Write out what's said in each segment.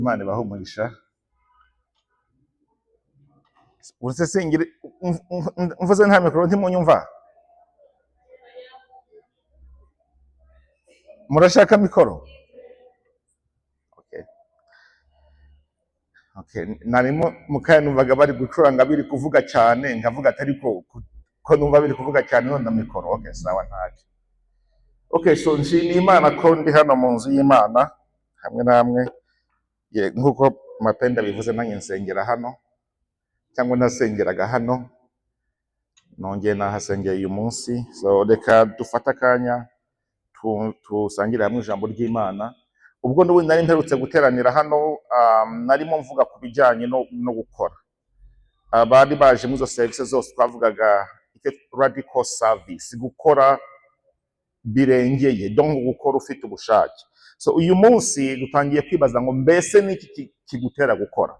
Imana ibahe umugisha. Uretse singire mvuze nta mikoro ntimunyumva. Murashaka mikoro? Okay. Okay. Narimo mukaya numvaga bari gucuranga biri kuvuga cyane nkavuga atari ko numva biri kuvuga cyane none na mikoro. Okay, sawa ntacyo. Okay, so nshimiye Imana ko ndi hano mu nzu y'Imana hamwe namwe. Nkuko Mapenda bivuze nanjye nsengera hano cyangwa nasengeraga hano nongeye nahasengeye uyu munsi. So reka dufate akanya tusangire hamwe ijambo ry'Imana. Ubwo n'ubundi nari mperutse guteranira hano, narimo mvuga ku bijyanye no gukora. Abari baje muri izo services zose twavugaga radical service, gukora birengeye, donc gukora ufite ubushake. So uyu munsi dutangiye kwibaza ngo mbese niki kigutera gukora?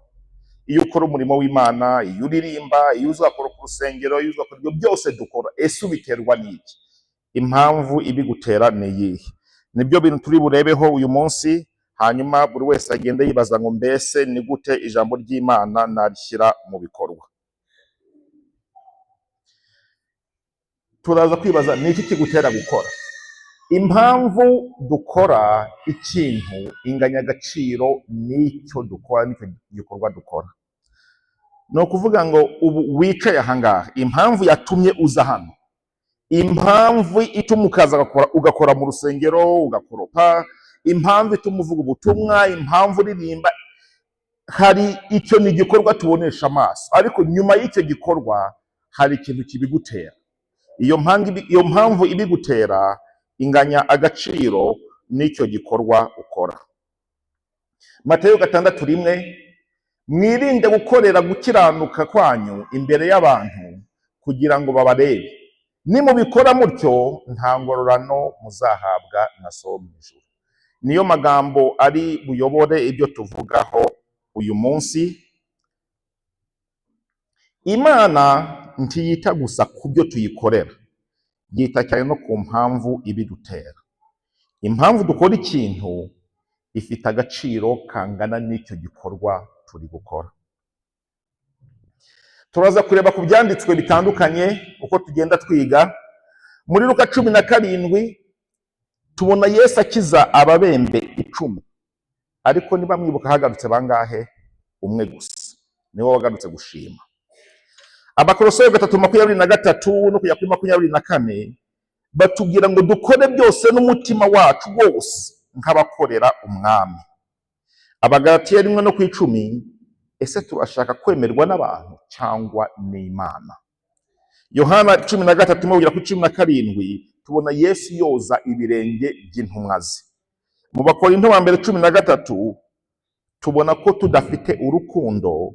Iyo ukora umurimo w'Imana, iyo uririmba, iyo uzakora ku rusengero, iyo uzakora ibyo byose dukora, ese ubiterwa n'iki? Impamvu ibigutera ni iyihe? Nibyo bintu turi burebeho uyu munsi, hanyuma buri wese agende yibaza ngo mbese ni gute ijambo ry'Imana narishyira mu bikorwa. Turaza kwibaza niki kigutera gukora. Impamvu dukora ikintu inganya agaciro n'icyo dukora, n'icyo gikorwa dukora. No kuvuga ngo ubu wicaye ahangaha, impamvu yatumye uza hano, impamvu ituma ukaza ugakora mu rusengero, ugakoropa, impamvu ituma uvuga ubutumwa, impamvu uririmba, hari icyo ni igikorwa tubonesha amaso, ariko nyuma y'icyo gikorwa hari ikintu kibigutera. Iyo mpamvu ibigutera inganya agaciro n'icyo gikorwa ukora. Matayo 6:1, mwirinde gukorera gukiranuka kwanyu imbere y'abantu kugira ngo babarebe. Nimubikora mutyo nta ngororano muzahabwa na So mu ijuru. Niyo magambo ari buyobore ibyo tuvugaho uyu munsi. Imana ntiyita gusa ku byo tuyikorera, yita cyane no ku mpamvu ibidutera. Impamvu dukora ikintu ifite agaciro kangana n'icyo gikorwa turi gukora. Turaza kureba ku byanditswe bitandukanye uko tugenda twiga. Muri Luka 17 tubona Yesu akiza ababembe 10, ariko niba mwibuka hagarutse bangahe? Umwe gusa niwe wagarutse gushima. Abakolosayi 3:23 no kujya kuri 24 batubwira ngo dukore byose n'umutima wacu wose nk'abakorera umwami. Abagalatiya 1:10, ese turashaka kwemerwa n'abantu cyangwa n'Imana? Yohana 13:17 tubona Yesu yoza ibirenge by'intumwa ze. Mu Bakorinto 13 tubona ko tudafite urukundo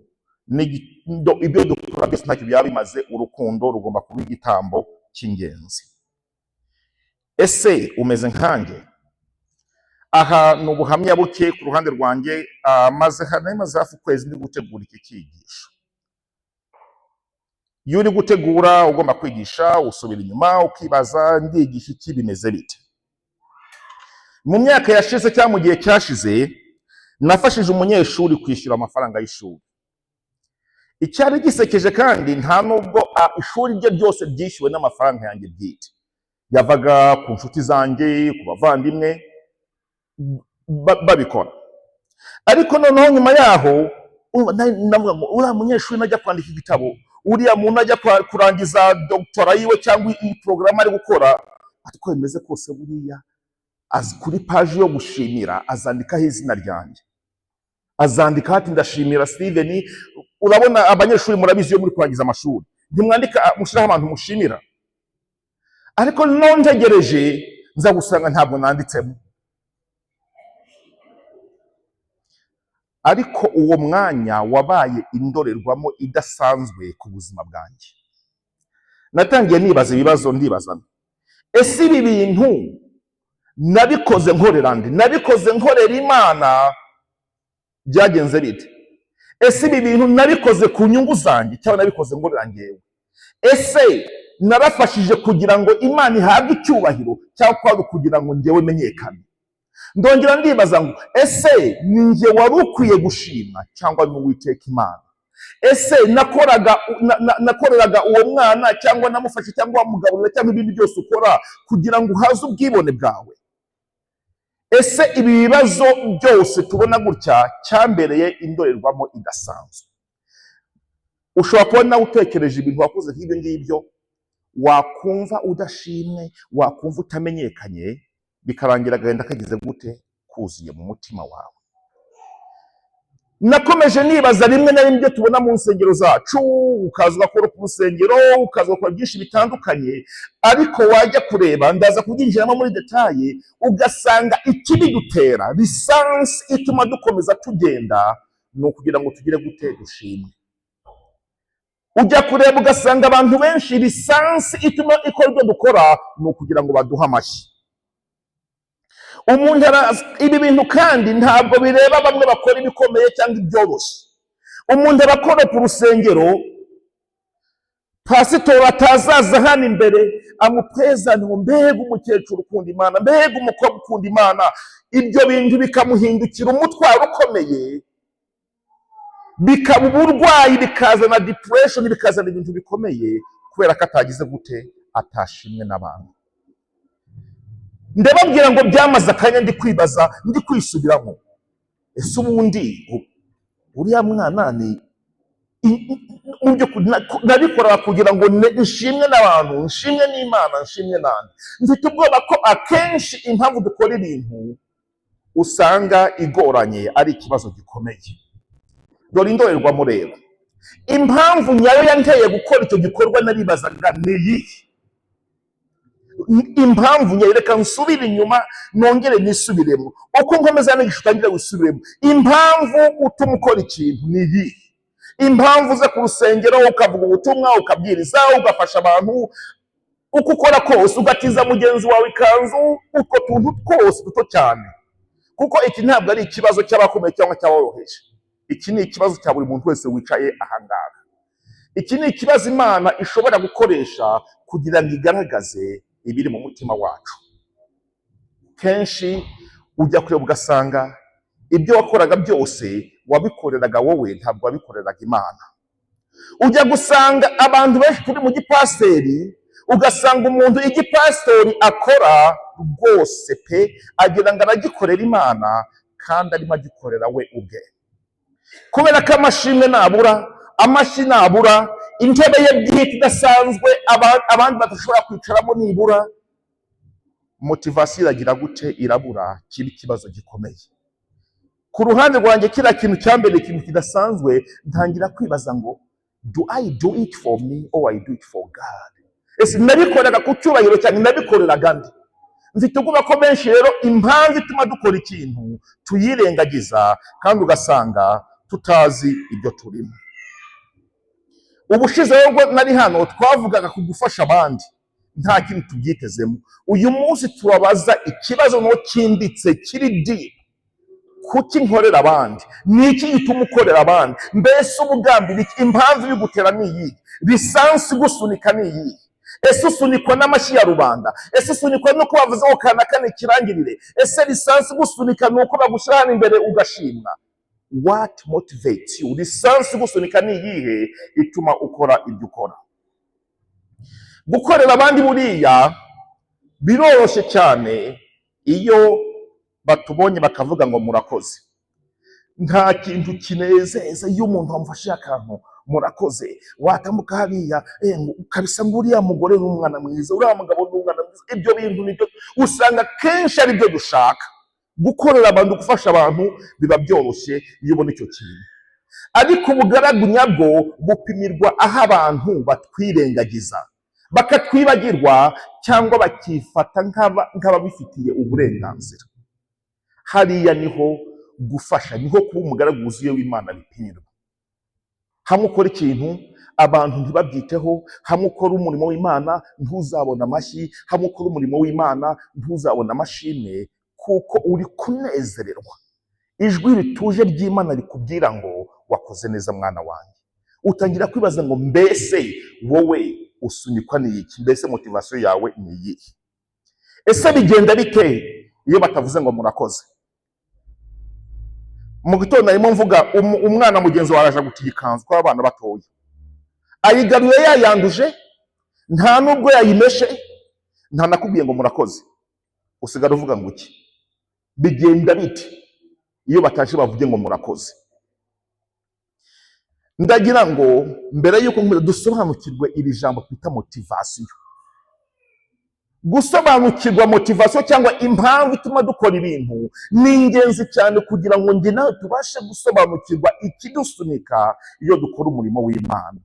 ibyo dukora byose ntacyo byaba bimaze. Urukundo rugomba kuba igitambo cy'ingenzi. Ese umeze nkanjye? Aha ni ubuhamya buke ku ruhande rwanjye. maze hafi ukwezi ndi gutegura iki cyigisho. Iyo uri gutegura ugomba kwigisha, usubira inyuma ukibaza ndigisha iki, bimeze bite? Mu myaka yashize cyangwa mu gihe cyashize nafashije umunyeshuri kwishyura amafaranga y'ishuri. Icyari gisekeje kandi nta nubwo ishuri rye ryose ryishyuwe n'amafaranga yanjye bwite, yavaga ku nshuti zanjye, ku bavandimwe babikora. Ariko noneho nyuma yaho navuga ngo uriya munyeshuri najya kwandika igitabo, uriya muntu ajya kurangiza doktora yiwe cyangwa iyi porogaramu ari gukora, ariko bimeze kose buriya azi kuri paji yo gushimira azandikaho izina ryanjye, azandika ati ndashimira Steven. Urabona abanyeshuri murabizi iyo muri kurangiza amashuri ntimwandika mushyiraho abantu mushimira, ariko nontegereje nza gusanga ntabwo nanditsemo. Ariko uwo mwanya wabaye indorerwamo idasanzwe ku buzima bwanjye. Natangiye nibaza ibibazo, ndibazana ese ibi bintu nabikoze nkorera nde? Nabikoze nkorera Imana? Byagenze bite? Ese ibi bintu nabikoze ku nyungu zanjye cyangwa nabikoze nkorera njyewe? Ese narafashije kugira ngo Imana ihabwe icyubahiro cyangwa kugira ngo njyewe menyekane? ndongera ndibaza ngo ese ni njye wari ukwiye gushima cyangwa ni Uwiteka Imana? Ese nakoreraga uwo mwana cyangwa namufashe cyangwa wamugaburira cyangwa ibindi byose ukora kugira ngo uhaze ubwibone bwawe? Ese ibi bibazo byose tubona gutya cyambereye indorerwamo idasanzwe. Ushobora kubona utekereje ibintu wakoze nk'ibyo ngibyo, wakumva udashimwe, wakumva utamenyekanye, bikarangira agahinda kagize gute? Kuzuye mu mutima wawe. Nakomeje nibaza rimwe na rimwe ibyo tubona mu nsengero zacu, ukaza ugakora ku rusengero, ukaza ugakora byinshi bitandukanye, ariko wajya kureba, ndaza kubyinjiramo muri detaye, ugasanga ikibidutera, lisansi ituma dukomeza tugenda, ni ukugira ngo tugire gute? Dushimwe. Ujya kureba ugasanga abantu benshi lisansi ituma ikora ibyo dukora, ni ukugira ngo baduhe amashyi. Umuntu ibi bintu kandi ntabwo bireba bamwe bakora ibikomeye cyangwa ibyoroshye. Umuntu arakora ku rusengero, pasitori atazaza hano imbere amupezane ngo mbega umukecuru ukunda Imana, mbega umukobwa ukunda Imana, ibyo bintu bikamuhindukira umutwaro ukomeye, bikaba uburwayi, bikazana depression, bikazana ibintu bikomeye, kubera ko atagize gute? Atashimwe n'abantu. Ndababwira ngo byamaze akanya ndi kwibaza, ndi kwisubiramo, ese ubundi uriya mwana ni nabikora kugira ngo nshimwe n'abantu, nshimwe n'Imana, nshimwe n'andi? Mfite ubwoba ko akenshi impamvu dukora ibintu usanga igoranye ari ikibazo gikomeye. Dore indorerwamo reba, impamvu nyayo yanteye gukora icyo gikorwa naribazaga ni iyihe? Impamvu nyayo, reka nsubire inyuma nongere nisubiremo, uko nkomeza nigisha utangira gusubiremo. Impamvu utuma ukora ikintu ni iyihe? Impamvu uza ku rusengero ukavuga ubutumwa, ukabwiriza, ugafasha abantu, uko ukora kose, ugatiza mugenzi wawe ikanzu, utwo tuntu twose duto cyane. Kuko iki ntabwo ari ikibazo cy'abakomeye cyangwa cy'aboroheje. Iki ni ikibazo cya buri muntu wese wicaye ahangaha. Iki ni ikibazo Imana ishobora gukoresha kugira ngo igaragaze ibiri mu mutima wacu. Kenshi ujya kureba ugasanga ibyo wakoraga byose wabikoreraga wowe, ntabwo wabikoreraga Imana. Ujya gusanga abantu benshi turi mu gipasiteri, ugasanga umuntu igipastori akora rwose pe agira ngo aragikorera Imana, kandi arimo agikorera we ubwe. Kubera ko amashimwe nabura, amashyi nabura, intebe ye bwite idasanzwe abandi badashobora kwicaramo nibura, motivasiyo iragira gute? Irabura. Kiba ikibazo gikomeye. Ku ruhande rwanjye kiriya kintu cyambere ikintu kidasanzwe, ntangira kwibaza ngo do I do it for me or I do it for God? Ese nabikoreraga ku cyubahiro cyane, nabikoreraga ndi? Mfite ubwoba ko benshi rero impamvu ituma dukora ikintu tuyirengagiza, kandi ugasanga tutazi ibyo turimo. Ubushize rero nari hano twavugaga ku gufasha abandi, nta kintu tubyitezemo. Uyu munsi turabaza ikibazo no kinditse kiri deep. Kuki nkorera abandi? Ni iki gituma ukorera abandi? Mbese ubugambira iki? Impamvu y'ugutera ni iyi? Lisansi gusunika ni iyi? Ese usunikwa n'amashyi ya rubanda? Ese usunikwa nuko bavuze ngo kana kane kirangirire? Ese lisansi gusunika nuko bagushyira hano imbere ugashimwa? What motivates you? Lisansi gusunika ni iyihe ituma ukora ibyo ukora? Gukorera abandi buriya biroroshye cyane iyo batubonye bakavuga ngo murakoze. Nta kintu kinezeza iyo umuntu amufashije akantu, murakoze, watamuka hariya kabisa ngo uriya mugore n'umwana mwiza, uriya mugabo n'umwana mwiza. Ibyo bintu nibyo usanga kenshi ari byo dushaka. Gukorera abantu, gufasha abantu biba byoroshye iyo ubona icyo kintu. Ariko ubugaragu nyabwo bupimirwa aho abantu batwirengagiza, bakatwibagirwa, cyangwa bakifata nk'ababifitiye uburenganzira. Hariya niho gufasha, niho kuba umugaragu wuzuye w'Imana bipimirwa. Hamwe ukora ikintu abantu ntibabyiteho, hamwe ukora umurimo w'Imana ntuzabona amashyi, hamwe ukora umurimo w'Imana ntuzabona amashimwe, kuko uri kunezererwa. Ijwi rituje ry'Imana rikubwira ngo wakoze neza mwana wanjye. Utangira kwibaza ngo mbese wowe usunikwa n'iki? Mbese motivasiyo yawe ni iyihe? Ese bigenda bite iyo batavuze ngo murakoze. Mu gitondo narimo mvuga umwana mugenzi wawe araje gutiga ikanzu kw'abana batoya, ayigaruye yayanduje, nta nubwo yayimeshe, nta nakubwiye ngo murakoze, usigara uvuga ngo iki? Bigenda bite iyo bataje bavuge ngo murakoze? Ndagira ngo mbere yuko dusobanukirwe iri jambo twita motivasiyo. Gusobanukirwa motivasiyo cyangwa impamvu ituma dukora ibintu ni ingenzi cyane kugira ngo njye nawe tubashe gusobanukirwa ikidusunika iyo dukora umurimo w'Imana.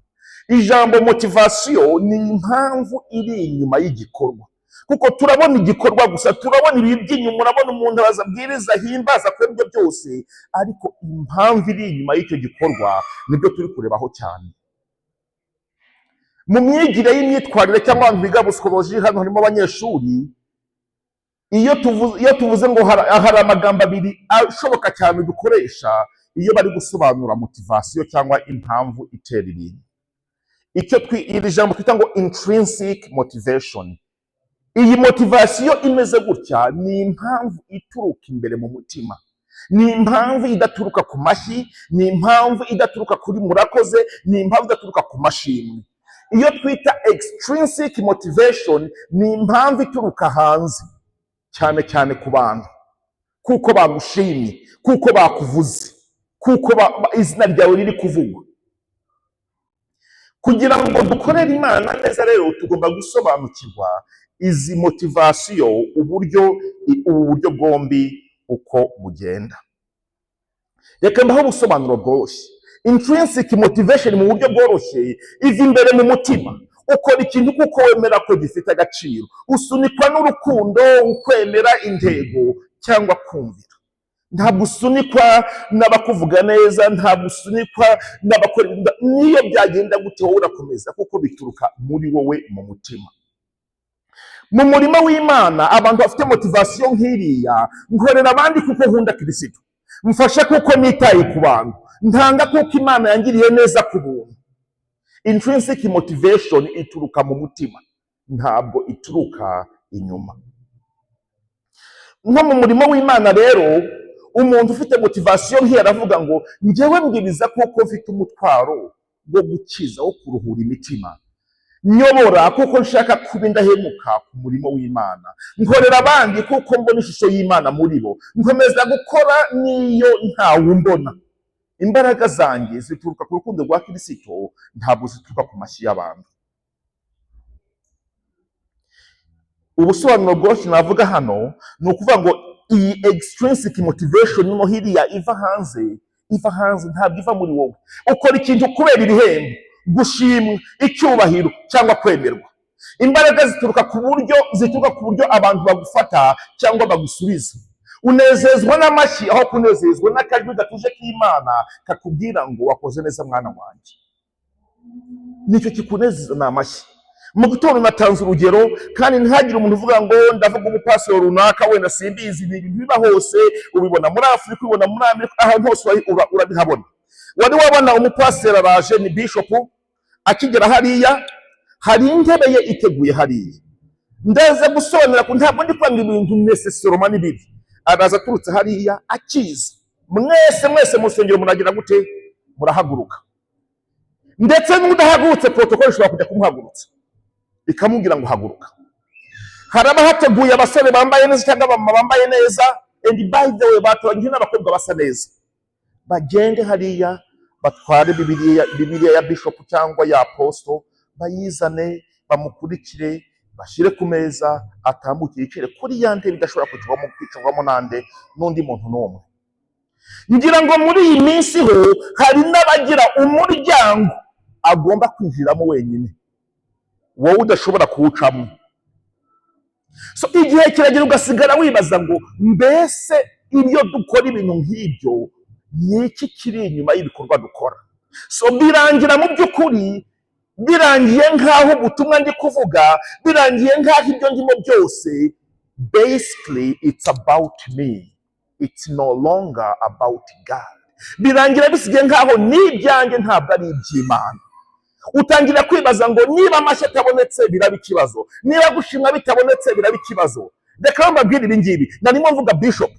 Ijambo motivasiyo ni impamvu iri inyuma y'igikorwa, kuko turabona igikorwa gusa, turabona ibi by'inyuma, urabona umuntu abwiriza ahimbaza kuri ibyo byose, ariko impamvu iri inyuma y'icyo gikorwa nibyo turi kurebaho cyane. Mu myigire y'imyitwarire cyangwa abantu biga psychology, hano harimo abanyeshuri, iyo tuvuze ngo hari amagambo abiri ashoboka cyane dukoresha iyo bari gusobanura motivasiyo cyangwa impamvu itera ibintu. Iri jambo twita ngo intrinsic motivation. Iyi motivasiyo imeze gutya ni impamvu ituruka imbere mu mutima, ni impamvu idaturuka ku mashyi, ni impamvu idaturuka kuri murakoze, ni impamvu idaturuka ku mashimwe. Iyo twita extrinsic motivation ni impamvu ituruka hanze, cyane cyane ku bantu, kuko bagushimye, kuko bakuvuze, kuko izina ryawe riri kuvugwa. Kugira ngo dukorere Imana neza rero tugomba gusobanukirwa izi motivasiyo, ubu buryo bwombi uko bugenda. Reka mbaho ubusobanuro bworoshye. Intrinsic motivation mu buryo bworoshye iva imbere mu mutima. Ukora ikintu kuko wemera ko gifite agaciro, usunikwa n'urukundo, ukwemera intego cyangwa kumvira. Ntabwo usunikwa n'abakuvuga neza, ntabwo usunikwa n'abakora, niyo byagenda gute wowe urakomeza kuko bituruka muri wowe mu mutima. Mu murimo w'Imana abantu bafite motivasiyo nk'iriya, nkorera abandi kuko nkunda Kristo, mfasha kuko nitaye ku bantu, ntanga kuko Imana yangiriye neza ku buntu. Intrinsic motivation ituruka mu mutima, ntabwo ituruka inyuma. Nko mu murimo w'Imana rero, umuntu ufite motivasiyo nk'iyo aravuga ngo njyewe mbwiriza kuko mfite umutwaro wo gukiza, wo kuruhura imitima, nyobora kuko nshaka kuba indahemuka ku murimo w'Imana, nkorera abandi kuko mbona ishusho y'Imana muri bo, nkomeza gukora n'iyo ntawe umbona. Imbaraga zanjye zituruka ku rukundo rwa Kristo, ntabwo zituruka ku mashyi y'abantu. Ubusobanuro bwose navuga hano ni ukuvuga ngo iyi extrinsic motivation no hiriya iva hanze, ntabwo iva muri wowe. Ukora ikintu kubera ibihembo, gushimwa, icyubahiro cyangwa kwemerwa. Imbaraga zituruka ku buryo abantu bagufata cyangwa bagusubiza. Unezezwa n'amashyi aho kunezezwa n'akajwi gatuje k'Imana kakubwira ngo wakoze neza mwana wanjye. Nicyo kikunezeza ni amashyi. Mu gitondo natanze urugero, kandi ntihagire umuntu uvuga ngo ndavuga umupasiteri runaka wenda simbizi. Ibintu biba hose, ubibona muri Afurika, ubibona muri Amerika, ahantu hose urabihabona. Wari wabona umupasiteri araje, ni bishop, akigera hariya hari intebe ye iteguye hariya. Ndaza gusobanura ko ntabwo ndi kwanga ibintu necessarily n'ibibi. Araza aturutse hariya akiza. Mwese musengero muragira gute? Murahaguruka. Ndetse n'udahagurutse protocol ishobora kujya kumuhagurutsa ikamubwira ngo haguruka. Haraba hateguye abasore bambaye neza cyangwa abamama bambaye neza, and by the way batoranyije n'abakobwa basa neza. Bagende hariya batware Bibiliya ya bishop cyangwa ya apostle, bayizane, bamukurikire, bashyire ku meza, atambuke yicare kuri ya ntebe idashobora kwicarwamo nande n'undi muntu n'umwe. Ngira ngo muri iyi minsi ho hari n'abagira umuryango agomba kwinjiramo wenyine, wowe udashobora kuwucamo. So igihe kiragera ugasigara wibaza ngo mbese ibyo dukora ibintu nk'ibyo ni iki kiri inyuma y'ibikorwa dukora? So birangira mu by'ukuri, birangiye nk'aho ubutumwa ndi kuvuga, birangiye nk'aho ibyo ndimo byose, basically it's about me, it's no longer about God. Birangira bisigaye nk'aho n'ibyanjye ntabwo ari iby'Imana. Utangira kwibaza ngo niba amashyi atabonetse biraba ikibazo, niba gushimwa bitabonetse biraba ikibazo, reka mbabwire ibi ngibi narimo mvuga bishop,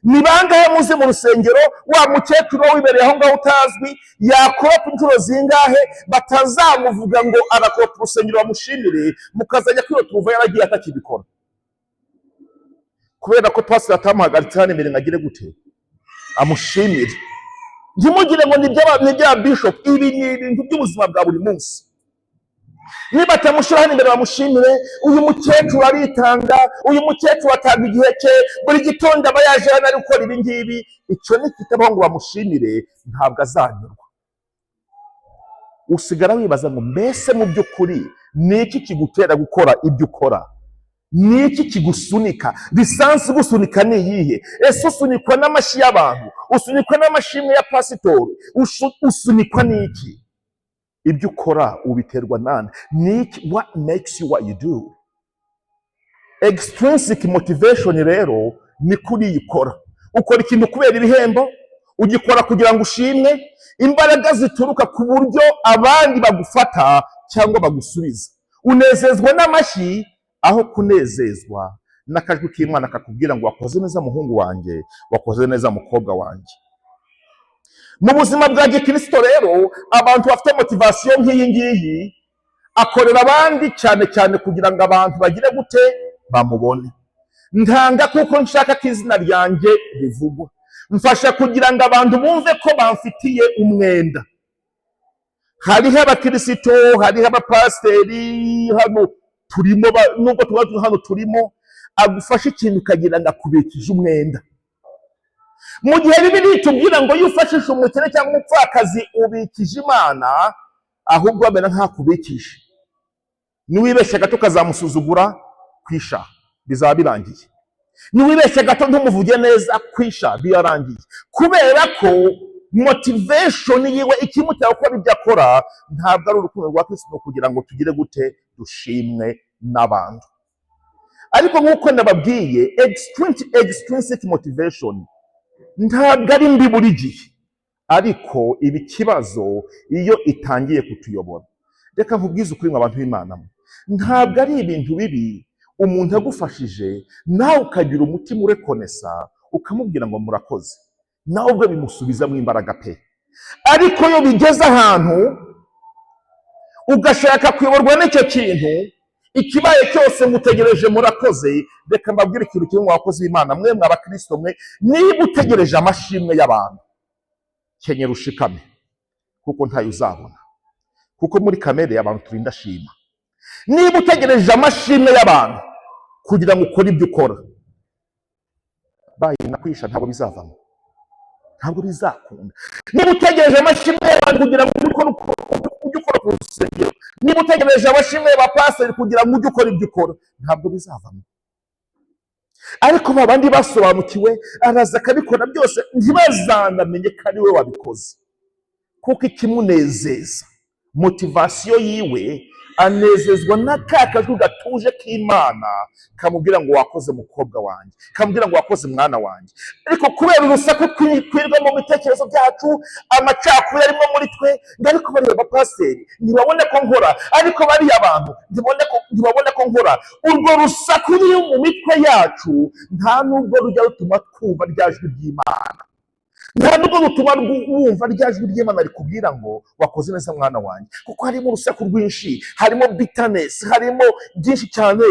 ni bangahe muzi mu rusengero wa mukecuru wibereye aho ngaho utazwi yakoropa inshuro zingahe batazamuvuga ngo arakoropa urusengero bamushimire, mukazajya kwirotuva yaragiye atakibikora kubera ko pastor atamuhagaritse hano imbere ngagire gute amushimire. Ntimugire ngo ni bya bishop, ibi ni ibintu by'ubuzima bwa buri munsi. Niba atamushyira hano imbere bamushimire, uyu mukecuru aritanga, uyu mukecuru atanga igihe cye, buri gitondo aba yaje hano ari gukora ibi ngibi, icyo ni kitabaho ngo bamushimire, ntabwo azanyurwa. Usigara wibaza ngo mbese mu by'ukuri ni iki kigutera gukora ibyo ukora? Ni iki kigusunika? Lisansi gusunika ni iyihe? Ese usunikwa n'amashyi y'abantu? Usunikwa n'amashimwe ya pasitori? Usunikwa n'iki? Ibyo ukora ubiterwa nande? Niki? What makes you what you do? Extrinsic motivation rero ni kuri ikora. Ukora ikintu kubera ibihembo, ugikora kugira ngo ushimwe, imbaraga zituruka ku buryo abandi bagufata cyangwa bagusubiza. Unezezwa n'amashyi aho kunezezwa n'akajwi k'Imana kakubwira ngo wakoze neza muhungu wanjye, wakoze neza mukobwa wanjye. Mu buzima bwa Gikristo rero abantu bafite motivation nk'iyi ngiyi akorera abandi cyane cyane kugira ngo abantu bagire gute bamubone. Ntanga kuko nshaka ko izina ryanjye rivugwa, mfasha kugira ngo abantu bumve ko bamfitiye umwenda. Hariho abakristo, hariho abapasiteri, hano turimo nubwo tuba hano turimo, agufasha ikintu ukagira ngo akubikije umwenda. Mu gihe Bibiliya itubwira ngo iyo ufashije umukene cyangwa umupfakazi ubikije Imana, ahubwo wamera nk'akubikije. Niwibeshya gato kazamusuzugura kwisha bizaba birangiye. Niwibeshya gato ntumuvuge neza kwisha birarangiye. Kubera ko motivation yiwe ikimutera gukora ibyo akora ntabwo ari urukundo rwa Kristo kugira ngo tugire gute dushimwe n'abantu. Ariko nk'uko nababwiye extrinsic motivation ntabwo ari mbi buri gihe, ariko ibi kibazo iyo itangiye kutuyobora. Reka nkubwize ukuri abantu b'Imana, ntabwo ari ibintu bibi umuntu agufashije nawe ukagira umutima urekonesa ukamubwira ngo murakoze, nawe ubwo bimusubizamo imbaraga pe. Ariko iyo bigeze ahantu ugashaka kuyoborwa n'icyo kintu, ikibaye cyose mutegereje murakoze, reka mbabwire ikintu kimwe mwakoze Imana mwe mw'abakristo mwe, niba utegereje amashimwe y'abantu kenyera ushikame kuko ntayo uzabona, kuko muri kamere y'abantu turinda shima. Niba utegereje amashimwe y'abantu kugira ngo ukore ibyo ukora, bayi nakwisha ntabwo bizavamo, ntabwo bizakunda. Niba utegereje amashimwe y'abantu kugira ngo ujye ukora ku rusengero, niba utegereje amashimwe y'abapasiteri kugira ngo ujye ukora ibyo ukora, ntabwo bizavamo. Ariko babandi basobanukiwe araza akabikora byose, ntibazanamenye ko ari we wabikoze, kuko ikimunezeza motivasiyo yiwe anezezwa n'akajwi gatuje k'Imana kamubwira ngo wakoze mukobwa wanjye, kamubwira ngo wakoze mwana wanjye. Ariko kubera urusaku kwirwa mu bitekerezo byacu, amacakubiri arimo muri twe, ngo ariko bariya bapasiteri ntibabone ko nkora, ariko bariya abantu ntibabone ko nkora. Urwo rusaku ruri mu mitwe yacu nta nubwo rujya rutuma twumva rya jwi ry'Imana, nta nubwo rutuma wumva rya jwi ry'Imana rikubwira ngo wakoze neza mwana wanjye, kuko harimo urusaku rwinshi, harimo bitterness, harimo byinshi cyane.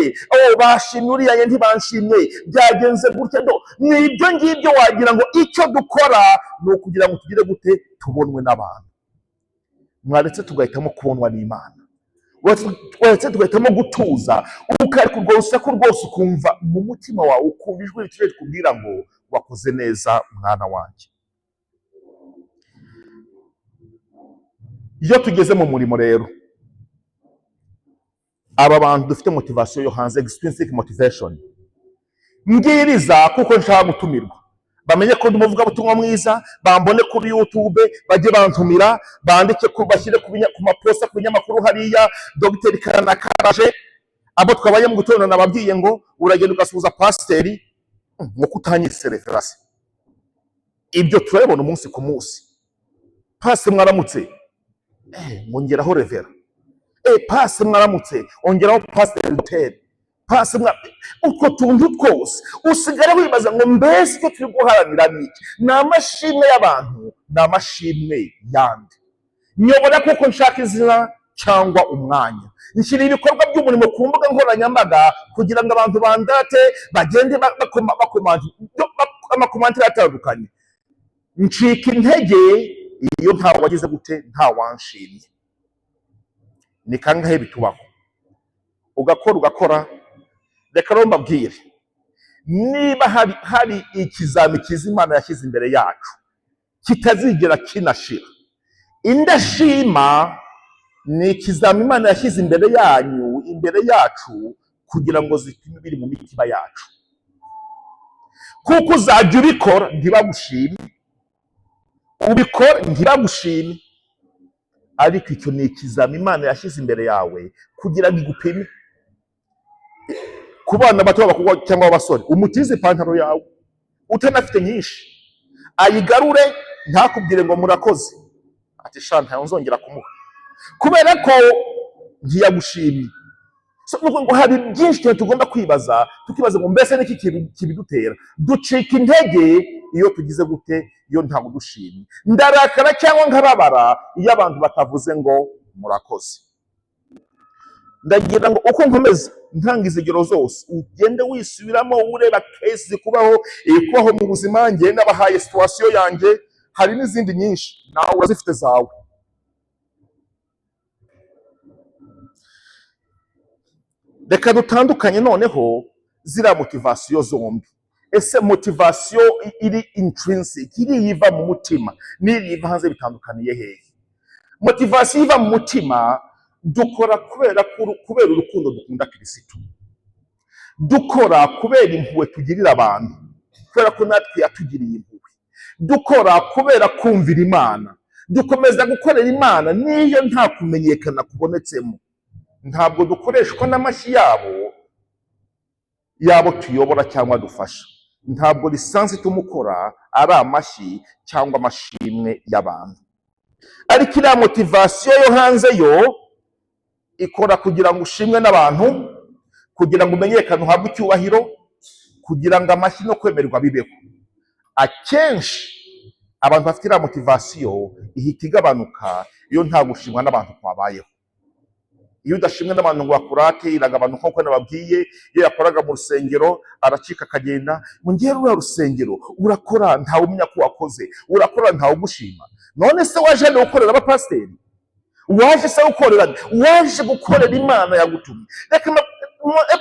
Bashimye uriya ntibanshimye, byagenze gutya. Ni ibyo ngibyo wagira ngo icyo dukora ni ukugira ngo tugire gute tubonwe n'abantu. Mwaretse tugahitamo kubonwa n'Imana, waretse tugahitamo gutuza, ukareka urwo rusaku rwose ukumva mu mutima wawe, ukumva ijwi rituje rikubwira ngo wakoze neza mwana wanjye. Iyo tugeze mu murimo rero, aba bantu dufite motivation yo hanze, extrinsic motivation, mbwiriza kuko nshaka gutumirwa, bamenye ko ndumuvuga butumwa mwiza, bambone kuri YouTube, bajye bantumira, bandike bashyire ku maposta ku binyamakuru hariya Dr. Karanakaraje, abo twabaye mu gitondo nababwiye ngo uragenda ugasuhuza pasiteri ngo kutanyise reference. Ibyo turabona umunsi ku munsi. Pasiteri mwaramutse, ongeraho revera. Pasiteri mwaramutse, ongeraho pasiteri Duteri. pasi utwo tuntu twose usigara wibaza ngo mbese icyo turi guharanira ni iki? Ni amashimwe y'abantu, ni amashimwe yandi. Nyobora kuko nshaka izina cyangwa umwanya, nshyira ibikorwa by'umurimo ku mbuga nkoranyambaga kugira ngo abantu bandate bagende amakomantire atandukanye. Ncika intege iyo ntawe wagize gute, nta wanshimye. Ni kangahe bitubaho ugakora. Reka rero mbabwire, niba hari ikizami cyiza Imana yashyize imbere yacu kitazigera kinashira, indashima ni ikizami Imana yashyize imbere yanyu, imbere yacu, kugira ngo zipime biri mu mitima yacu. Kuko uzajya ubikora ntibagushime, ubikora ntibagushime, ariko icyo ni ikizami Imana yashyize imbere yawe kugira ngo igupime. Ku bana bato b'abakobwa cyangwa b'abasore, umutize ipantaro yawe utanafite nyinshi, ayigarure ntakubwire ngo murakoze, ati sha ntayo nzongera kumuha, kubera ko ntiyagushimye. Ngo hari byinshi cyane tugomba kwibaza, tukibaza ngo mbese niki kibidutera. Ducika intege iyo tugize gute, iyo ntawe udushimye. Ndarakara cyangwa nkababara iyo abantu batavuze ngo murakoze. Ndagira ngo uko nkomeza ntanga izigero zose ugende wisubiramo ureba kesi kubaho mu buzima njye nabahaye situation yanjye, hari n'izindi nyinshi nawe urazifite zawe. Reka dutandukanye noneho ziriya motivasiyo zombi. Ese motivasiyo iri intrinsic, iri yiva mu mutima, n'iri yiva hanze bitandukaniye hehe? Motivasiyo iva mu mutima dukora kubera urukundo dukunda Kristo, dukora kubera impuhwe tugirira abantu, kubera ko natwe yatugiriye impuhwe, dukora kubera kumvira Imana, dukomeza gukorera Imana niyo nta kumenyekana kubonetsemo. Ntabwo dukoreshwa n'amashyi yabo tuyobora cyangwa dufasha. Ntabwo lisansi tumukora ari amashyi cyangwa amashimwe y'abantu. Ariko iriya motivasiyo yo hanze yo ikora kugira ngo ushimwe n'abantu, kugira ngo umenyekane, uhabwe icyubahiro, kugira ngo amashyi no kwemerwa bibeho. Akenshi abantu bafite iriya motivasiyo ihita igabanuka iyo nta gushimwa n'abantu kwabayeho. Iyo udashimwe n'abantu ngo bakurate iragabanuka, nk'uko nababwiye. Iyo yakoraga mu rusengero aracika akagenda, mu gihe ruriya rusengero urakora ntawe umenya ko wakoze, urakora ntawe ugushima. None se waje hano gukorera abapasiteri? Waje se gukorera? Waje gukorera Imana yagutumye. Reka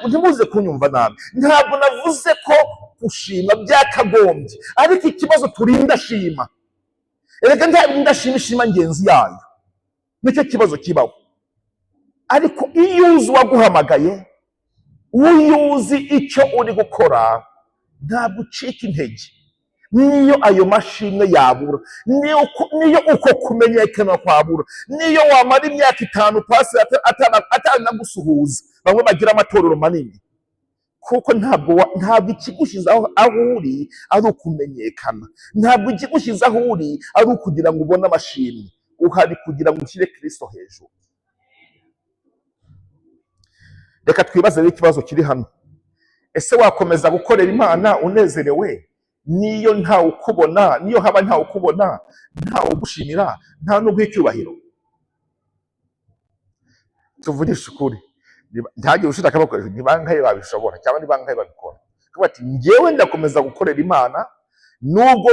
ntimuze kunyumva nabi, ntabwo navuze ko gushima byakagombye, ariko ikibazo turinda shima. Reka ntarinda shima ngenzi yayo, nicyo kibazo kibaho. Ariko iyo uzi uwaguhamagaye, iyo uzi icyo uri gukora, ntabwo ucika intege. Niyo ayo mashimwe yabura, niyo uko kumenyekana kwabura, niyo wamara imyaka 5 pasi atanagusuhuza, bamwe bagira amatorero manini. Kuko ntabwo ikigushyize aho uri ari ukumenyekana, ntabwo ikigushyize aho uri ari ukugira ngo ubone amashimwe. Uhari kugira ngo ushyire Kristo hejuru. Reka twibaze rero ikibazo kiri hano. Ese wakomeza gukorera Imana unezerewe niyo ntawe ukubona, niyo haba ntawe ukubona, ntawe ugushimira, nta n'uguha icyubahiro? Tuvugishe ukuri, ntihagire ushira akaboko hejuru, ni bangahe babishobora cyangwa ni bangahe babikora? Kuba ati njyewe ndakomeza gukorera Imana nubwo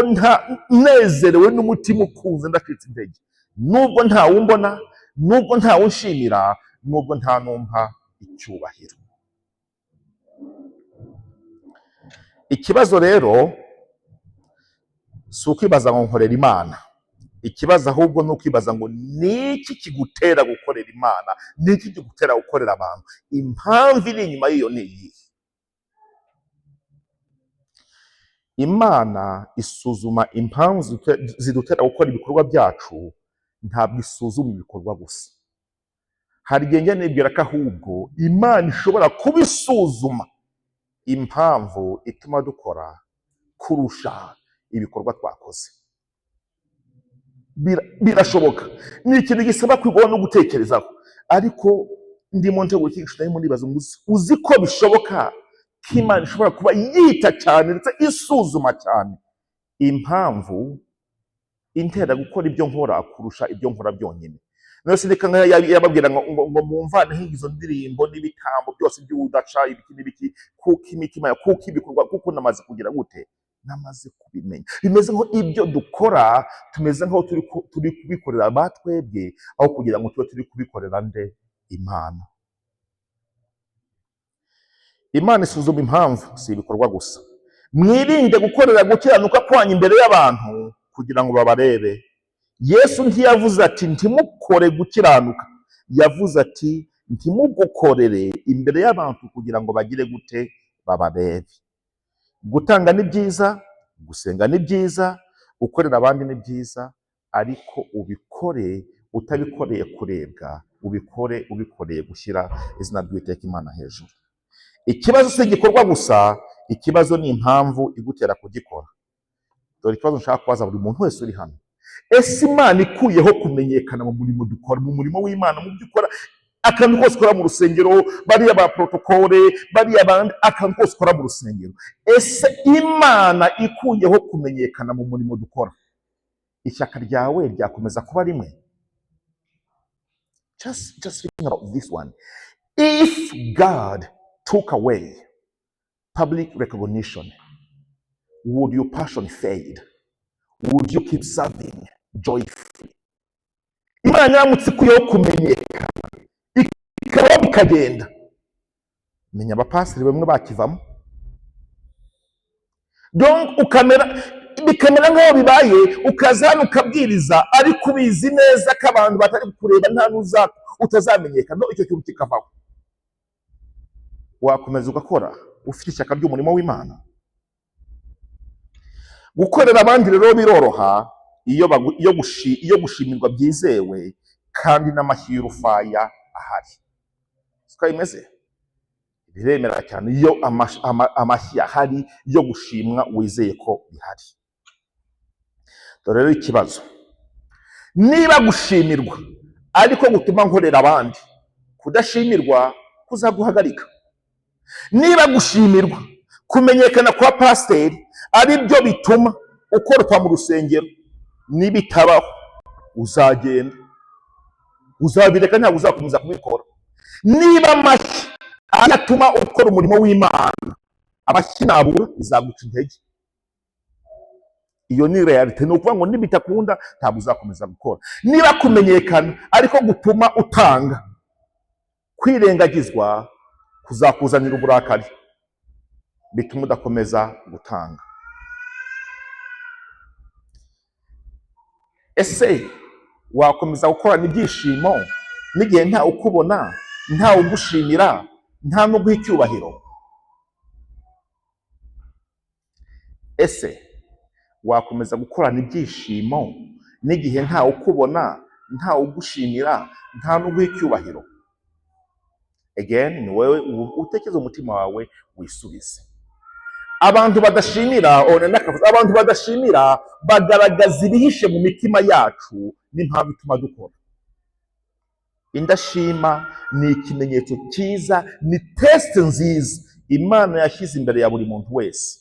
nezerewe n'umutima ukunze ndacitse intege, nubwo ntawe umbona, nubwo ntawe unshimira, nubwo nta numpa icyubahiro. Ikibazo rero si ukwibaza ngo nkorera Imana. Ikibazo ahubwo ni ukwibaza ngo niki kigutera gukorera Imana, niki kigutera gukorera abantu, impamvu iri inyuma y'iyo ni iyi. Imana isuzuma impamvu zidutera gukora ibikorwa byacu, ntabwo isuzuma ibikorwa gusa. Hari igihe njya nibwira ko ahubwo Imana ishobora kubisuzuma impamvu ituma dukora kurusha ibikorwa twakoze. Birashoboka, ni ikintu gisaba kwigwa no gutekerezaho, ariko ndimo ntegura iki gishuti ndimo ndibaza ngo uzi ko bishoboka ko Imana ishobora kuba yita cyane ndetse isuzuma cyane impamvu intera gukora ibyo nkora kurusha ibyo nkora byonyine. Nose reka yababwira ngo mumvaneho izo ndirimbo n'ibitambo byose by'udaca ibiki n'ibiki, kuko imitima kuko ibikorwa kuko namaze kugira gute, namaze kubimenya. Bimeze nko ibyo dukora tumeze nko turi kubikorera abatwebwe aho kugira ngo turi kubikorera nde, Imana. Imana isuzuma impamvu si ibikorwa gusa. Mwirinde gukorera gukiranuka kwanyu imbere y'abantu kugira ngo babarebe. Yesu ntiyavuze ati ntimukore gukiranuka, yavuze ati ntimugukorere imbere y'abantu kugira ngo bagire gute, babarebe. Gutanga ni byiza, gusenga ni byiza, gukorera abandi ni byiza, ariko ubikore utabikoreye kurebwa, ubikore ubikoreye gushyira izina ry'Uwiteka Imana hejuru. Ikibazo si igikorwa gusa, ikibazo ni impamvu igutera kugikora. Dore ikibazo nshaka kubaza buri muntu wese uri hano. Ese Imana ikuyeho kumenyekana mu murimo dukora, mu murimo w'Imana, mu byo ukora, akantu kose ukora mu rusengero, bariya ba protokole, bariya bandi, akantu kose ukora mu rusengero, ese Imana ikuyeho kumenyekana mu murimo dukora, ishyaka ryawe ryakomeza kuba rimwe? Just think about this one. If God took away public recognition, would your passion fade? Would you keep serving joyfully? Imana yamutse ikuyeho kumenyekana ikaba bikagenda, menya abapasiteri bamwe bakivamo, donc bikamera nk'aho bibaye, ukazana ukabwiriza ariko ubizi neza ko abantu batari kureba, nta utazamenyekana, icyo kintu kikavaho. Wakomeza ugakora ufite ishyaka ry'umurimo w'Imana. Gukorera abandi rero biroroha iyo gushimirwa byizewe kandi n'amashyi y'urufaya ahari. Siko bimeze? Biremera cyane iyo amashyi ahari yo gushimwa wizeye ko bihari. Dore rero ikibazo, niba gushimirwa ariko gutuma nkorera abandi, kudashimirwa kuzaguhagarika. Niba gushimirwa, kumenyekana kwa pasiteri ari byo bituma ukorwa mu rusengero, nibitabaho uzagenda, uzabireka, ntabwo uzakomeza kubikora. Niba amashyi atuma ukora umurimo w'Imana, amashyi nabura izaguca intege. Iyo ni reality, ni ukuvuga ngo nibitakunda ntabwo uzakomeza gukora. Niba kumenyekana ariko gutuma utanga, kwirengagizwa kuzakuzanira uburakari, bituma udakomeza gutanga. Ese wakomeza gukorana ibyishimo n'igihe nta ukubona, nta ugushimira, nta no guha icyubahiro? Ese wakomeza gukorana ibyishimo n'igihe nta ukubona, nta ugushimira, nta no guha icyubahiro? Again, ni wewe utekereza umutima wawe wisubize. Abantu badashimira bagaragaza ibihishe mu mitima yacu n'impamvu ituma dukora. Indashima ni ikimenyetso cyiza, ni test nziza Imana yashyize imbere ya buri muntu wese.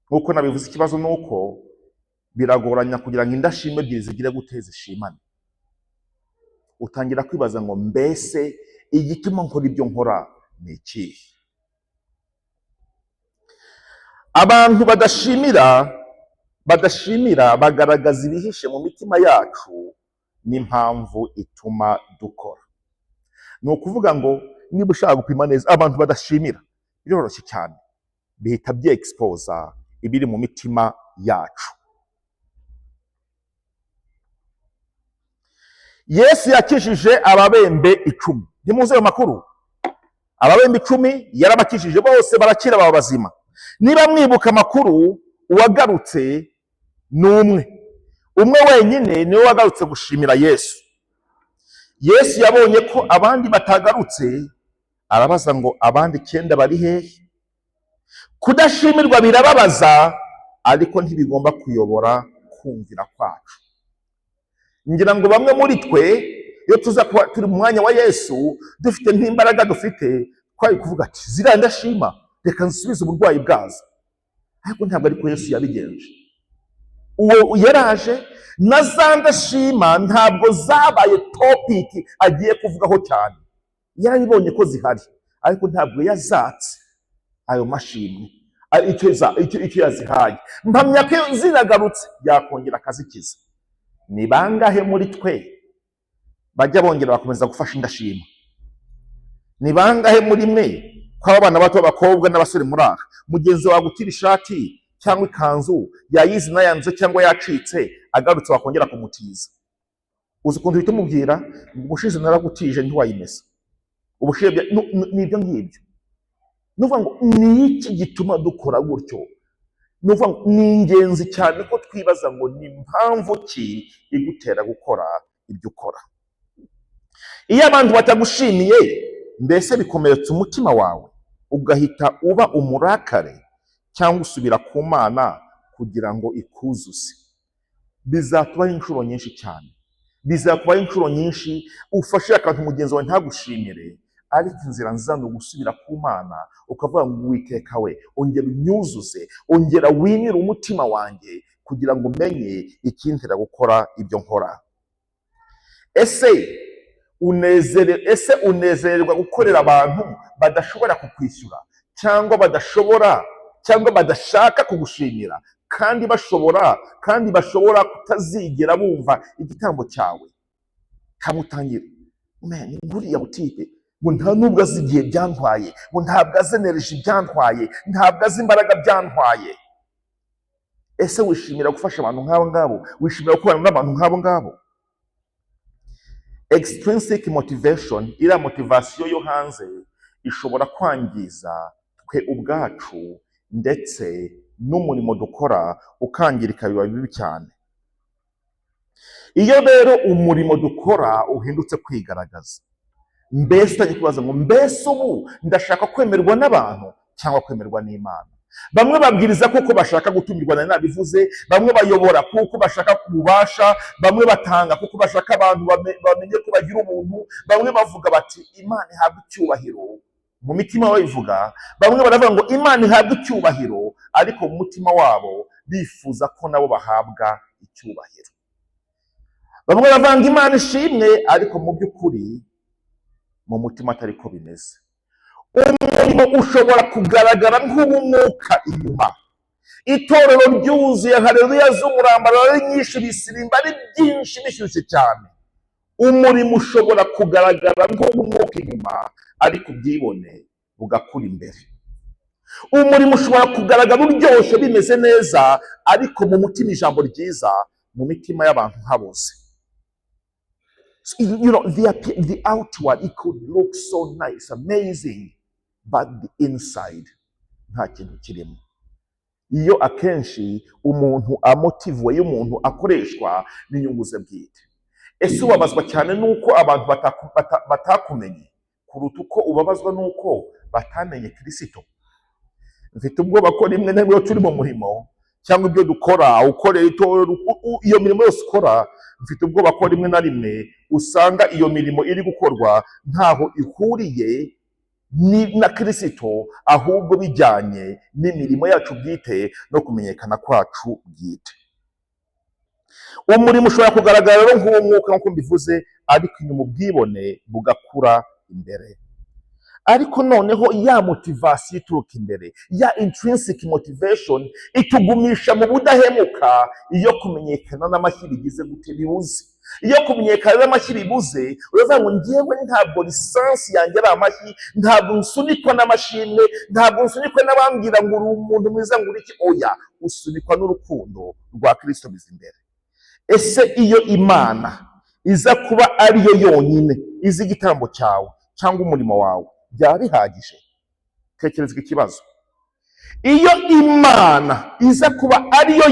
Nkuko nabivuze, ikibazo nuko biragoranya kugira ngo indashima ebyiri zigire gute, zishimane. Utangira kwibaza ngo mbese igituma nkora ibyo nkora ni ikihe? Abantu badashimira bagaragaza ibihishe mu mitima yacu n'impamvu ituma dukora. Ni ukuvuga ngo niba ushaka gupima neza abantu badashimira, biroroshye cyane, bihita byexposa ibiri mu mitima yacu. Yesu yakijije ababembe 10. Ntimuzi ayo makuru? Ababembe 10 yarabakijije, bose barakira, baba bazima. Niba mwibuka amakuru, uwagarutse ni umwe wenyine niwe wagarutse gushimira Yesu. Yesu yabonye ko abandi batagarutse, arabaza ngo abandi 9 bari hehe? Kudashimirwa birababaza, ariko ntibigomba kuyobora kumvira kwacu. Ngira ngo bamwe muri twe iyo tuza kuba turi mu mwanya wa Yesu dufite nk'imbaraga dufite, twari kuvuga ati ziriya ndashima reka nsubize uburwayi bwazo. Ariko ntabwo ariko Yesu yabigenje. Uwo yaraje na za ndashima ntabwo zabaye topic agiye kuvugaho cyane, yarabibonye ko zihari ariko ntabwo yazatse ayo mashimwe icyo yazihaye. Mpamya ko zinagarutse yakongera akazikiza. Ni bangahe muri twe bajya bongera bakomeza gufasha indashima? Ni bangahe muri mwe kwa abana bato b'abakobwa n'abasore muri aha, mugenzi wawe gutira ishati cyangwa ikanzu yayizi nayanze cyangwa yacitse, agarutse wakongera kumutiza? Uzi ukuntu uhita umubwira ubushize naragutije ntiwayimesa, ubushize nibyo ngibyo. Nuvuga ngo ni iki gituma dukora gutyo? Nuvuga ngo ni ingenzi cyane ko twibaza ngo ni impamvu ki igutera gukora ibyo ukora. Iyo abantu batagushimiye mbese bikomeretsa umutima wawe ugahita uba umurakare cyangwa usubira ku Mana kugira ngo ikuzuze. Bizatubaho inshuro nyinshi cyane, bizakubaho inshuro nyinshi ufashe akantu mugenzi wawe ntagushimire, ariko inzira nziza ni ugusubira ku Mana ukavuga ngo Uwiteka we ongera unyuzuze, ongera winire umutima wanjye kugira ngo umenye ikintera gukora ibyo nkora. Ese unezererwa gukorera abantu badashobora kukwishyura cyangwa badashaka kugushimira kandi bashobora kutazigera bumva igitambo cyawe? Kamutangira nguriya butipe ngo nta nubwo azi igihe byantwaye, ngo ntabwo azi energy byantwaye, ntabwo azi imbaraga byantwaye. Ese wishimira gufasha abantu nk'abo ngabo? Wishimira gukorana n'abantu nk'abo ngabo? Extrinsic motivation, iriya motivasiyo yo hanze ishobora kwangiza twe ubwacu ndetse n'umurimo dukora ukangirika, biba bibi cyane. Iyo rero umurimo dukora uhindutse kwigaragaza, mbese utangiye kubaza ngo mbese ubu ndashaka kwemerwa n'abantu cyangwa kwemerwa n'Imana? Bamwe babwiriza kuko bashaka gutumirwa, na nabivuze. Bamwe bayobora kuko bashaka kubasha, bamwe batanga kuko bashaka abantu bamenye ko bagira umuntu. Bamwe bavuga bati Imana ihabwe icyubahiro, mu mitima babivuga. Bamwe baravuga ngo Imana ihabwe icyubahiro, ariko mu mutima wabo bifuza ko nabo bahabwa icyubahiro. Bamwe bavanga Imana ishimwe, ariko mu by'ukuri mu mutima atari ko bimeze. Umurimo ushobora kugaragara nk'ubumuka inyuma. Itorero ryuzuye haleluya z'umurambararo ari nyinshi, bisirimba ari byinshi bishyushye cyane. Umurimo ushobora kugaragara nk'ubumuka inyuma, ariko ubyibone bugakura imbere. Umurimo ushobora kugaragara uryoshye bimeze neza, ariko mu mutima ijambo ryiza mu mitima y'abantu habuze. You know, the outward, it could look so nice, amazing, but the inside nta kintu kirimo. Iyo akenshi umuntu amotivuwe, iyo umuntu akoreshwa n'inyungu ze bwite. Ese ubabazwa cyane nuko abantu batakumenye kuruta uko ubabazwa nuko batamenye Kristo? Mfite ubwoba ko rimwe na rimwe turi mu murimo cyangwa ibyo dukora, ukorera itorero, iyo mirimo yose ukora, mfite ubwoba ko rimwe na rimwe usanga iyo mirimo iri gukorwa ntaho ihuriye na Kristo, ahubwo bijyanye n'imirimo yacu bwite no kumenyekana kwacu bwite. Umurimo ushobora kugaragara rero nk'umwuka nk'uko mbivuze, ariko inyuma ubwibone bugakura imbere. Ariko noneho ya motivasiyo ituruka imbere, ya intrinsic motivation, itugumisha mu budahemuka iyo kumenyekana n'amashyi bigize gute bibuze. Iyo kumenyekana n'amashyi bibuze, uravuga ngo njyewe ntabwo lisansi yanjye ari amashyi, ntabwo nsunikwa n'amashimwe, ntabwo nsunikwa n'abambwira ngo uri umuntu mwiza ngo uri iki. Oya, usunikwa n'urukundo rwa Kristo biza imbere. Ese iyo Imana iza kuba ariyo yonyine izi igitambo cyawe cyangwa umurimo wawe, byaba bihagije? Tekereza ikibazo. Iyo Imana iza kuba ariyo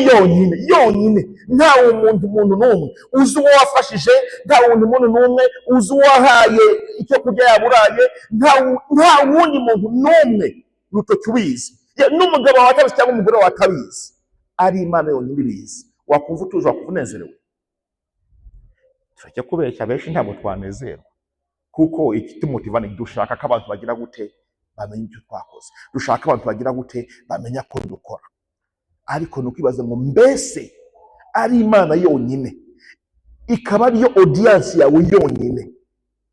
yonyine, nta umuntu n'umwe uzi uwo wafashije, nta wundi muntu n'umwe uzi uwo wahaye icyo kurya yaburaye, nta wundi muntu n'umwe rutoki ubizi, n'umugabo watabizi cyangwa umugore watabizi, ari Imana yonyine ibizi, wakumva utuje, wakumva unezerewe? turajya kubeshya benshi ntabwo twanezerwa, kuko ikitumutiva ni dushaka ko abantu bagira gute bamenya icyo twakoze, dushaka abantu bagira gute bamenya ko dukora. Ariko ni ukwibaza ngo mbese ari Imana yonyine ikaba ariyo audience yawe yonyine,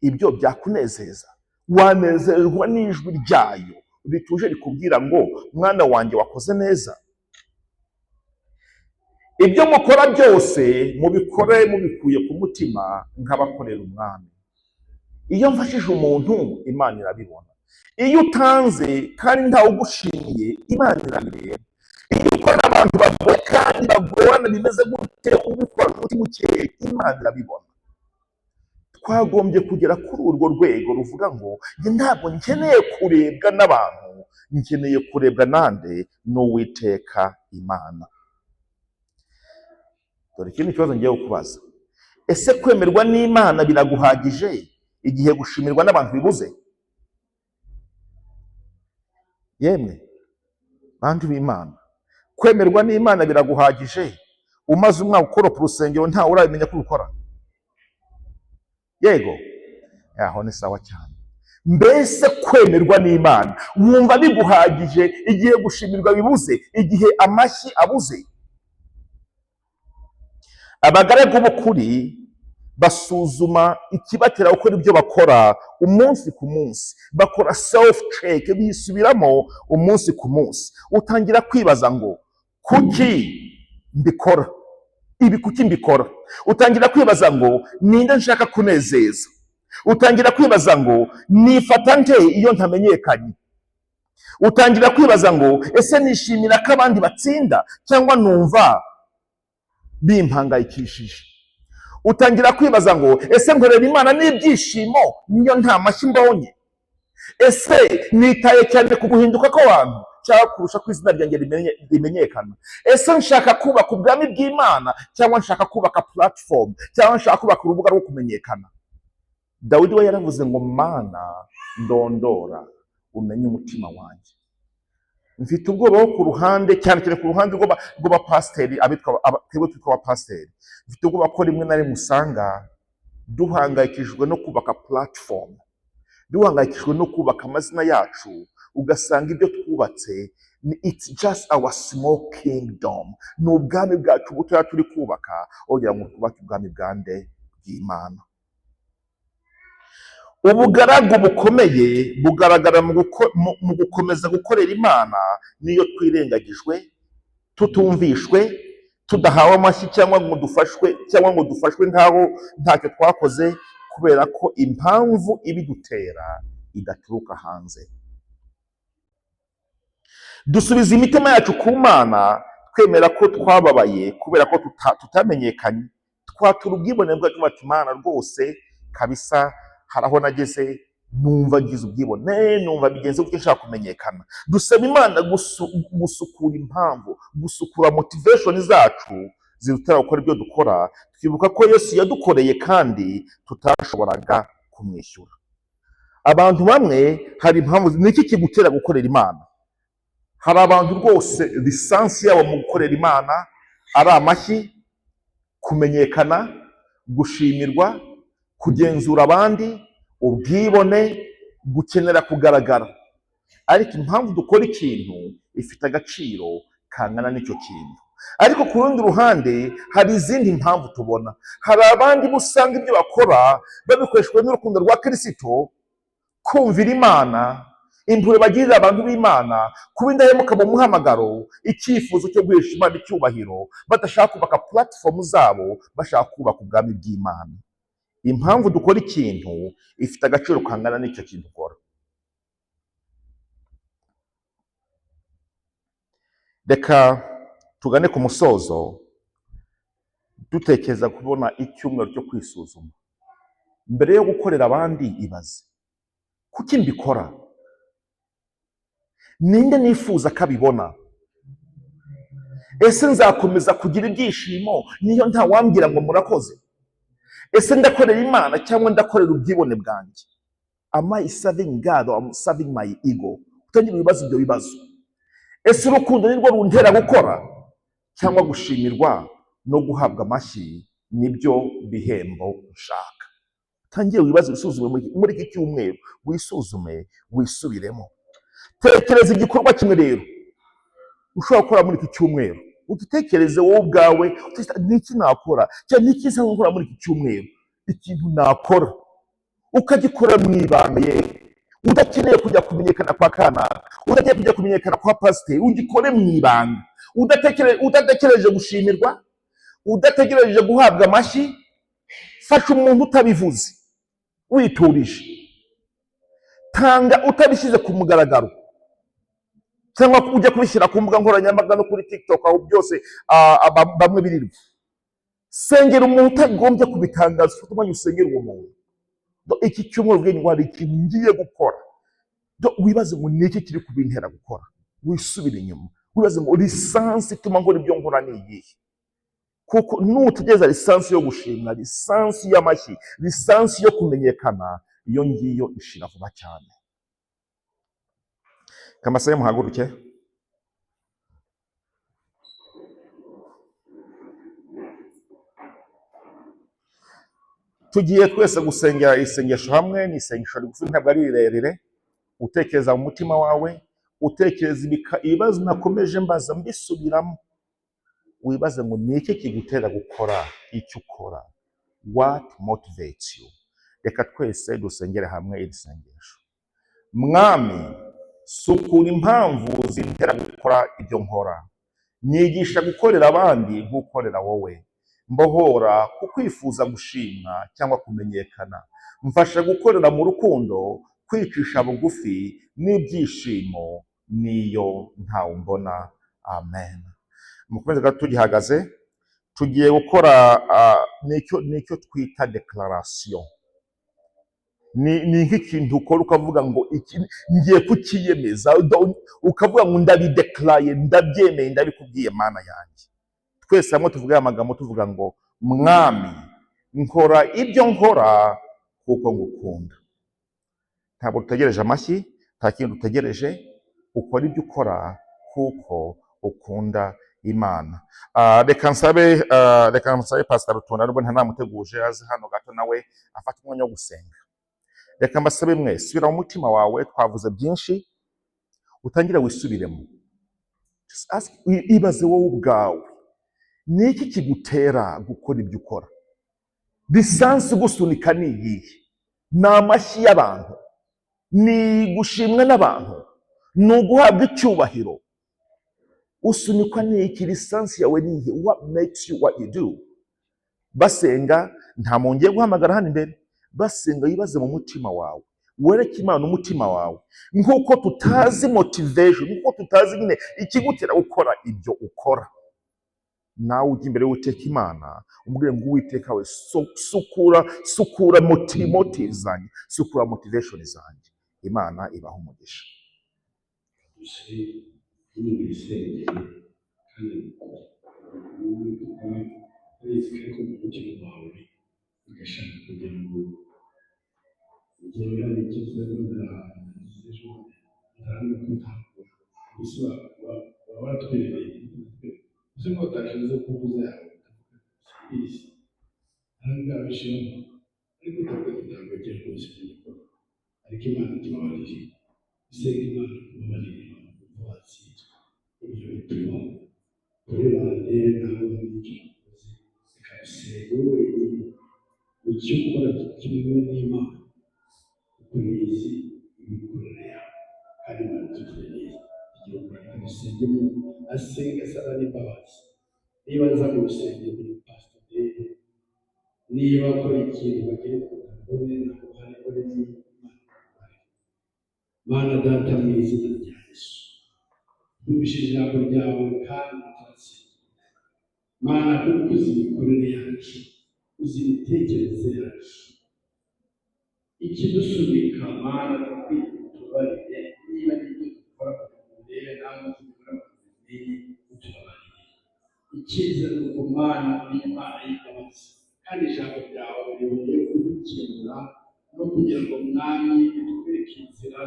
ibyo byakunezeza? Wanezerwa n'ijwi ryayo rituje rikubwira ngo mwana wanjye wakoze neza? Ibyo mukora byose mubikore mubikuye ku mutima nk'abakorera umwami. Iyo mfashije umuntu Imana irabibona, iyo utanze kandi ntawe ugushimiye Imana irabireba, iyo ukora abantu bagoye kandi bagorana bimeze gute ubikora umutima ukeye Imana irabibona. Twagombye kugera kuri urwo rwego ruvuga ngo njye ntabwo nkeneye kurebwa n'abantu, nkeneye kurebwa nande n'Uwiteka Imana. Dore ikindi kibazo ngiye kukubaza, ese kwemerwa n'Imana biraguhagije igihe gushimirwa n'abantu bibuze? Yemwe bantu b'Imana, kwemerwa n'Imana biraguhagije umaze umwaka ukora ku rusengero ntawe urabimenya ko ubikora? Yego, aho ni sawa cyane. Mbese kwemerwa n'Imana wumva biguhagije igihe gushimirwa bibuze, igihe amashyi abuze? Abagaragu b'ukuri basuzuma ikibatera gukora ibyo bakora umunsi ku munsi, bakora self check, bisubiramo umunsi ku munsi. Utangira kwibaza ngo kuki mbikora ibi, kuki mbikora? Utangira kwibaza ngo ninde nshaka kunezeza? Utangira kwibaza ngo nifata nte iyo ntamenyekanye? Utangira kwibaza ngo ese nishimira ko abandi batsinda cyangwa numva bimpangayikishije? Utangira kwibaza ngo ese nkorera Imana n'ibyishimo niyo nta mashyi mbonye? Ese nitaye cyane ku guhinduka kw'abantu cyangwa kurusha ko izina ryanjye rimenyekana? Ese nshaka kubaka ubwami bw'Imana cyangwa nshaka kubaka platform, cyangwa nshaka kubaka urubuga rwo kumenyekana? Dawidi we yaravuze ngo Mana ndondora umenye umutima wanjye. Mfite ubwoba wo ku ruhande, cyane cyane ku ruhande rw'abapasiteri, twebwe twitwa abapasiteri. Mfite ubwoba ko rimwe na rimwe usanga duhangayikishijwe no kubaka platform, duhangayikishijwe no kubaka amazina yacu, ugasanga ibyo twubatse it's just our small kingdom, ni ubwami bwacu butoya turi kubaka, kugira ngo twubake ubwami bwande bw'Imana. Ubugaragu bukomeye bugaragara mu gukomeza gukorera Imana niyo twirengagijwe, tutumvishwe, tudahawe amashyi cyangwa ngo dufashwe nkaho ntacyo twakoze, kubera ko impamvu ibidutera idaturuka hanze. Dusubiza imitima yacu ku Mana twemera ko twababaye kubera ko tutamenyekanye, twatura ubwibone bwacu bati Mana rwose kabisa haraho nageze numva ngize ubwibone, numva bigenze gutyo nshaka kumenyekana. Dusaba Imana gusukura impamvu, gusukura motivation zacu zidutera gukora ibyo dukora, twibuka ko Yesu yadukoreye kandi tutashoboraga kumwishyura. Abantu bamwe hari impamvu, niki kigutera gukorera Imana? Hari abantu rwose lisansi yabo mu gukorera Imana ari amashyi, kumenyekana, gushimirwa, kugenzura abandi, ubwibone, gukenera kugaragara. Ariko impamvu dukora ikintu ifite agaciro kangana n'icyo kintu. Ariko ku rundi ruhande hari izindi mpamvu tubona. Hari abandi busanga ibyo bakora babikoreshwa n'urukundo rwa Kristo, kumvira Imana, impuhwe bagirira abantu b'Imana, kuba indahemuka mu muhamagaro, icyifuzo cyo guhesha Imana icyubahiro, badashaka kubaka platform zabo, bashaka kubaka ubwami bw'Imana. Impamvu dukora ikintu ifite agaciro kangana n'icyo kintu ukora. Reka tugane ku musozo dutekereza kubona icyumweru cyo kwisuzuma. Mbere yo gukorera abandi ibaze, kuki mbikora? Ninde nifuza ko abibona? Ese nzakomeza kugira ibyishimo niyo nta wambwira ngo murakoze? Ese ndakorera Imana cyangwa ndakorera ubwibone bwanjye? Am I serving God or am I serving my ego? Utangira ibibazo ibyo bibazo. Ese urukundo nirwo runtera gukora cyangwa gushimirwa no guhabwa amashyi nibyo bihembo nshaka. Tangiye wibaze, wisuzume muri iki cyumweru, wisuzume wisubiremo. Tekereza igikorwa kimwe rero ushobora gukora muri iki cyumweru, utekereze wowe ubwawe niki nakora cyangwa niki nsa gukora muri iki cyumweru, ikintu nakora ukagikora mu ibanga yewe, udakeneye kujya kumenyekana kwa kanaka, udakeneye kujya kumenyekana kwa pasiteri, ugikore mu ibanga, udatekereje gushimirwa, udategereje guhabwa amashyi. Fasha umuntu utabivuze, witurije, tanga utabishyize ku mugaragaro cyangwa ujya kubishyira ku mbuga nkoranyambaga no kuri TikTok, aho byose bamwe birirwa. Sengera umuntu utagombye kubitangaza, ufite umwanya usengera uwo muntu. Iki cyumweru ubwenge ngo hari ikintu ngiye gukora, wibaze ngo ni iki kiri kubintera gukora, wisubire inyuma, wibaze ngo lisansi ituma nkora ibyo nkora ni iyihe. Kuko nutegereza lisansi yo gushimwa, lisansi y'amashyi, lisansi yo kumenyekana, iyo ngiyo ishira vuba cyane. Kamasaye muhaguruke. Tugiye twese gusengera isengesho hamwe. Ni isengesho rigufi, ntabwo ari rirerire. Utekereza mu mutima wawe, utekereza ibibazo nakomeje mbaza mbisubiramo, wibaze ngo ni iki kigutera gukora icyo ukora. What motivates you? Reka twese dusengere hamwe iri sengesho. Mwami, sukura impamvu zintera gukora ibyo nkora, nyigisha gukorera abandi nk'ukorera wowe, mbohora kukwifuza gushimwa cyangwa kumenyekana, mfasha gukorera mu rukundo, kwicisha bugufi n'ibyishimo niyo ntawe mbona. Amen. Mukomeze gato tugihagaze, tugiye gukora nicyo twita declaration. Ni nk'ikintu ukora ukavuga ngo iki ngiye kukiyemeza, ukavuga ngo ndabideclare, ndabyemeye, ndabikubwiye Mana yanjye. Twese hamwe tuvuga amagambo tuvuga ngo Mwami, nkora ibyo nkora kuko ngukunda. Ntabwo dutegereje amashyi, nta kintu dutegereje, ukora ibyo ukora kuko ukunda Imana. Reka nsabe Pastor Rutunda, nubwo ntanamuteguje aze hano gato nawe afata umwanya wo gusenga. Reka mbasabe mwese, subira mu mutima wawe, twavuze byinshi, utangire wisubiremo. Ibaze wowe ubwawe, ni iki kigutera gukora ibyo ukora? Lisansi gusunika ni iyihe? Ni amashyi y'abantu? Ni gushimwa n'abantu? Ni uguhabwa icyubahiro? Usunikwa ni iki? Lisansi yawe ni iyihe? What makes you what you do? Basenga, nta muntu guhamagara hano imbere. Basenga yibaze mu mutima wawe, wereke Imana umutima wawe, nk'uko tutazi motivation, nk'uko tutazi nyine ikigutera gukora ibyo ukora. Nawe ujya imbere y'Uwiteka Imana, umubwire ngo Uwiteka we, sukura motive zanjye, sukura motivation zanjye. Imana ibaha umugisha. Mana data mu izina rya Yesu, twumvishije ijambo ryawe kandi turatsinze. Mana, kuko uzi imikorere yacu, uzi imitekerereze yacu, ikidusubika Mana tubarire, niba n'ibyo dukora urebe nawe tubikora tubimenye, utubabarire. Icyiza ni uko Mana uri Imana y'imbabazi, kandi ijambo ryawe ribereye kudukemura no kugira ngo Mwami bitwereke inzira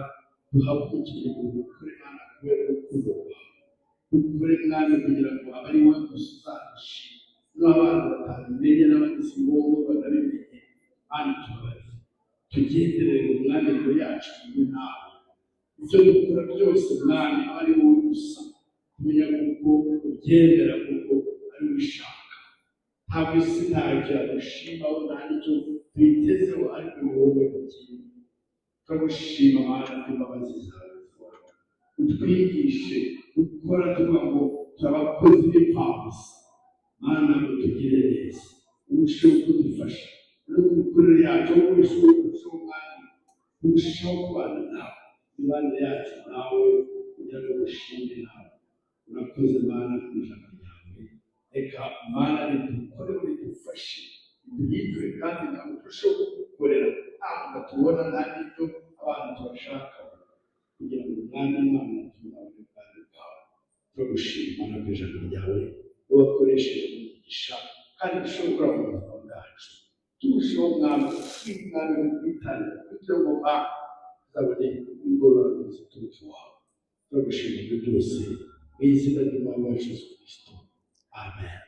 duhagurukire mu gukora Imana kubera urukundo rwawe. Ukore Mwami kugira ngo abe ari wowe gusa uzashima, n'abantu batabimenye n'abagize ngombwa banabimenye, kandi tubabarire tugenderere mu mwandiko yacu kumwe nawe. Ibyo dukora byose mwami aba ari wowe gusa, kumenya kuko ubyemera kuko ari ubishaka. Ntabwo isi ntacyo yagushimaho, nta n'icyo tuyitezeho, ariko ni wowe ugiye. Turagushima Mana n'imbabazi zawe zihoraho. Utwigishe gukora tuvuga ngo turabakozi b'imfabusa. Mana ngo tugire neza, urusheho kudufasha no mu mikorere yacu, urusheho umwanya, urusheho kubana nawe, imibanire yacu nawe kugira ngo ushime nawe. Urakoze Mana ku ijambo ryawe. Reka Mana ridukore, ridufashe, riduhindure, kandi nawe turusheho kugukorera ntabwo tubona nta n'ibyo abantu tubashaka, kugira ngo umwami Imana tubabone ubwami bwawe. Turagushima Mana ku ijambo ryawe wakoresheje umugisha, kandi dushobora mu buzima bwacu. Turusheho mwami kw'imwami mu kwitangira kugira ngo tuzabone ingororano zituruka iwawe. Turagushima ibyo byose mu izina ry'Umwami wacu Yesu Kristo. Amen.